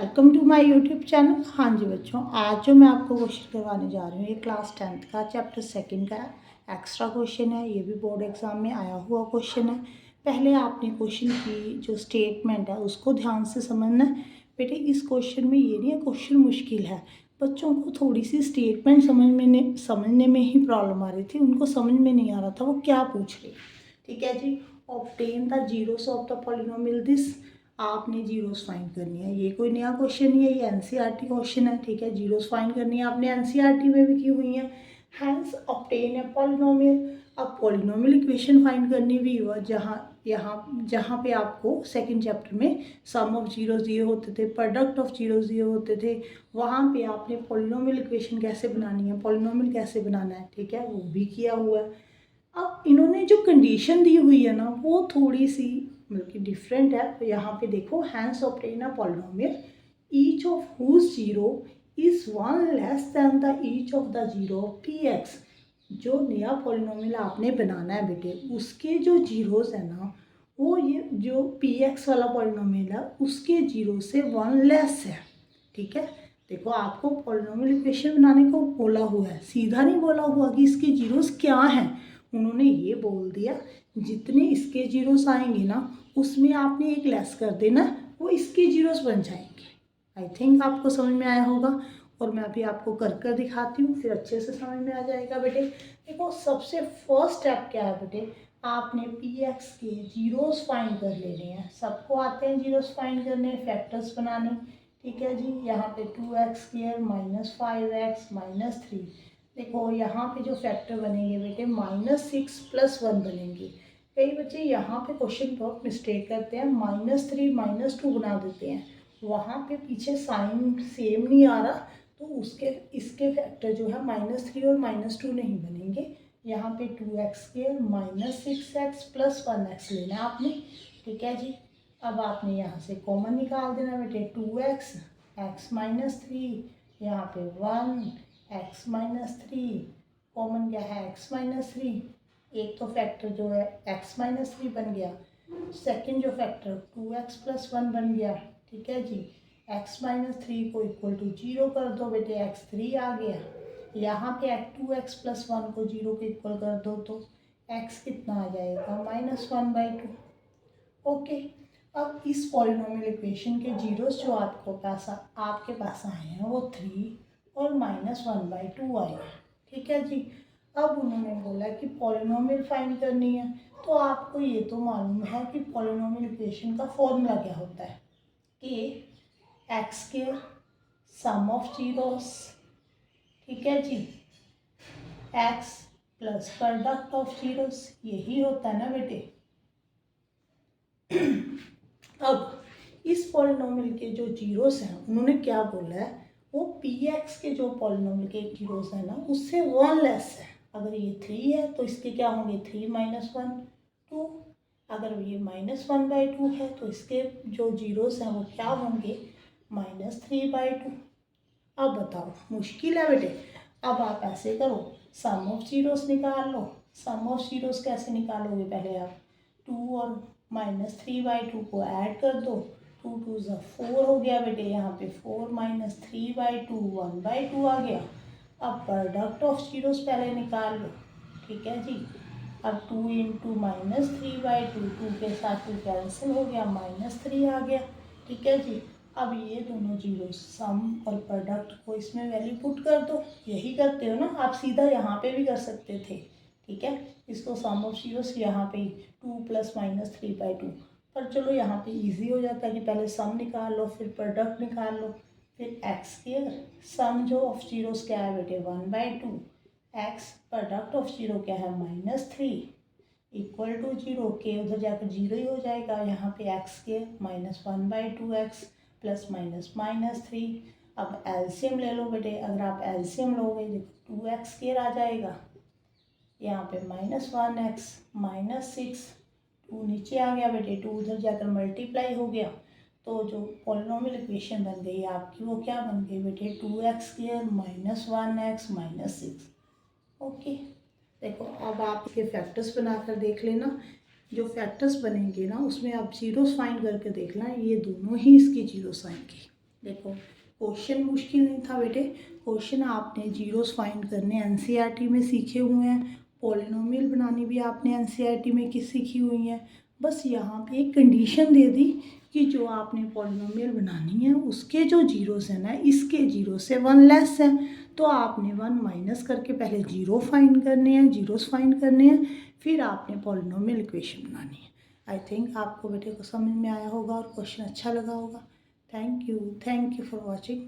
Welcome to my YouTube channel. हाँ जी बच्चों, आज जो मैं आपको क्वेश्चन करवाने जा रही हूँ ये क्लास 10th का चैप्टर 2 का एक्स्ट्रा क्वेश्चन है। ये भी बोर्ड एग्जाम में आया हुआ क्वेश्चन है। पहले आपने क्वेश्चन की जो स्टेटमेंट है उसको ध्यान से समझना है। बेटे इस क्वेश्चन में ये नहीं है क्वेश्चन मुश्किल है, बच्चों को थोड़ी सी स्टेटमेंट समझने में ही प्रॉब्लम आ रही थी, उनको समझ में नहीं आ रहा था वो क्या पूछ रही। ठीक है जी। Obtain the zeros of the polynomial this, आपने जीरोस फाइंड करनी है। ये कोई नया क्वेश्चन नहीं है, ये एनसीईआरटी क्वेश्चन है। ठीक है, जीरोस फाइंड करनी है, आपने एनसीईआरटी में भी की हुई है। हैंस ऑब्टेन ए पॉलिनोमियल, अब पॉलिनोमियल इक्वेशन फाइंड करनी भी हुआ जहाँ पे आपको सेकंड चैप्टर में सम ऑफ जीरोस दिए होते थे, प्रोडक्ट ऑफ जीरोस दिए होते थे, वहाँ पे आपने पॉलिनोमियल इक्वेशन कैसे बनानी है, पॉलिनोमियल कैसे बनाना है, ठीक है, वो भी किया हुआ है। अब इन्होंने जो कंडीशन दी हुई है ना वो थोड़ी सी मतलब कि डिफरेंट है। तो यहाँ पे देखो, hence obtain a polynomial each of whose zero is one less than the each of the zero of p x. जो नया पॉलिनोमियल आपने बनाना है बेटे, उसके जो जीरोस है ना वो ये जो पी एक्स वाला पॉलिनोमियल है उसके जीरो से वन लेस है। ठीक है, देखो आपको पॉलिनोमियल इक्वेशन बनाने को बोला हुआ है, सीधा नहीं बोला हुआ कि इसके जीरोस क्या हैं। उन्होंने ये बोल दिया जितने इसके जीरोस आएंगे ना उसमें आपने एक लेस कर देना, वो इसके जीरोस बन जाएंगे। आई थिंक आपको समझ में आया होगा, और मैं अभी आपको कर दिखाती हूँ, फिर अच्छे से समझ में आ जाएगा बेटे। देखो सबसे फर्स्ट स्टेप क्या है बेटे, आपने पी एक्स के जीरोस फाइंड कर लेने हैं। सबको आते हैं जीरोस फाइंड करने, फैक्टर्स बनाने। ठीक है जी, यहाँ पे 2x² माइनस 5x माइनस 3। देखो यहाँ पे जो फैक्टर बनेंगे बेटे -6 + 1 बनेंगे। कई बच्चे यहाँ पे क्वेश्चन बहुत मिस्टेक करते हैं, -3 -2 बना देते हैं, वहाँ पे पीछे साइन सेम नहीं आ रहा, तो इसके फैक्टर जो है -3 और -2 नहीं बनेंगे। यहाँ पे 2x² माइनस 6x + 1x लेना है आपने। ठीक है जी, अब आपने यहाँ से कॉमन निकाल देना बेटे, 2x x माइनस 3, यहाँ पे 1 x माइनस 3, कॉमन क्या है x माइनस 3। एक तो फैक्टर जो है x माइनस 3 बन गया, सेकंड जो फैक्टर 2x + 1 बन गया। ठीक है जी, x माइनस 3 को इक्वल टू 0 कर दो बेटे, x3 आ गया। यहाँ पे 2x + 1 को 0 के इक्वल कर दो तो x कितना आ जाएगा, -1/2। ओके, अब इस पॉलिनोमियल इक्वेशन के जीरोस जो आपके पास आए हैं वो 3 और -1/2 आए हैं। ठीक है जी, अब उन्होंने बोला कि पॉलिनोमियल फाइंड करनी है, तो आपको ये तो मालूम है कि पॉलिनोमियल इक्वेशन का फॉर्मूला क्या होता है कि एक्स के सम ऑफ जीरोस, ठीक है जी, x plus product of zeros, यही होता है ना बेटे। अब इस पॉलिनोमियल के जो जीरोस हैं उन्होंने क्या बोला है, वो पी एक्स के जो पॉलिनोमियल के जीरोस हैं ना उससे 1 लेस है। अगर ये 3 है तो इसके क्या होंगे, 3 - 1 2। अगर ये -1/2 है तो इसके जो जीरोस हैं वो क्या होंगे, -3/2। अब बताओ, मुश्किल है बेटे। अब आप ऐसे करो, सम ऑफ जीरोस निकाल लो। सम ऑफ जीरोस कैसे निकालोगे, पहले आप 2 और -3/2 को ऐड कर दो, 2 2 ज़ा 4 हो गया बेटे, यहाँ पे 4 - 3/2 1/2 आ गया। अब प्रोडक्ट ऑफ जीरोस पहले निकाल लो। ठीक है जी, अब 2 × -3/2, 2 के साथ 2 कैंसिल हो गया, -3 आ गया। ठीक है जी, अब ये दोनों जीरो सम और प्रोडक्ट को इसमें वैल्यू पुट कर दो। यही करते हो ना आप, सीधा यहाँ पे भी कर सकते थे। ठीक है, इसको सम ऑफ जीरोस यहाँ पे 2 + -3/2, पर चलो यहाँ पे इजी हो जाता है कि पहले सम निकाल लो फिर प्रोडक्ट निकाल लो। फिर x² सम जो ऑफ जीरोस क्या है बेटे, 1/2, x प्रोडक्ट ऑफ जीरो क्या है, -3 इक्वल टू 0 के उधर जाकर 0 ही हो जाएगा। यहाँ पे x² -1/2x प्लस माइनस -3। अब एलसीएम ले लो बेटे, अगर आप एलसीएम लोगे देखो 2x² आ जाएगा, यहाँ पे -1x -6, 2 नीचे आ गया बेटे, 2 उधर जाकर मल्टीप्लाई हो गया, तो जो पॉलिनोमियल इक्वेशन बन गई आपकी वो क्या बन गई बेटे, 2x² -1x -6। ओके, देखो अब आप इसके फैक्टर्स बनाकर देख लेना। जो फैक्टर्स बनेंगे ना उसमें आप जीरोस फाइंड करके देखना, ये दोनों ही इसके जीरोस आएंगे। देखो क्वेश्चन मुश्किल नहीं था बेटे, क्वेश्चन आपने जीरोस फाइंड करने एनसीईआरटी में सीखे हुए हैं, पॉलिनोमियल बनानी भी आपने एनसीईआरटी में सीखी हुई है। बस यहाँ पे एक कंडीशन दे दी कि जो आपने पॉलिनोमियल बनानी है उसके जो जीरोस हैं ना, इसके जीरो से 1 लेस है, तो आपने 1 माइनस करके पहले जीरो फाइंड करने हैं, जीरोस फाइंड करने हैं, फिर आपने पॉलिनोमियल इक्वेशन बनानी है। आई थिंक आपको बेटे को समझ में आया होगा और क्वेश्चन अच्छा लगा होगा। Thank you for watching.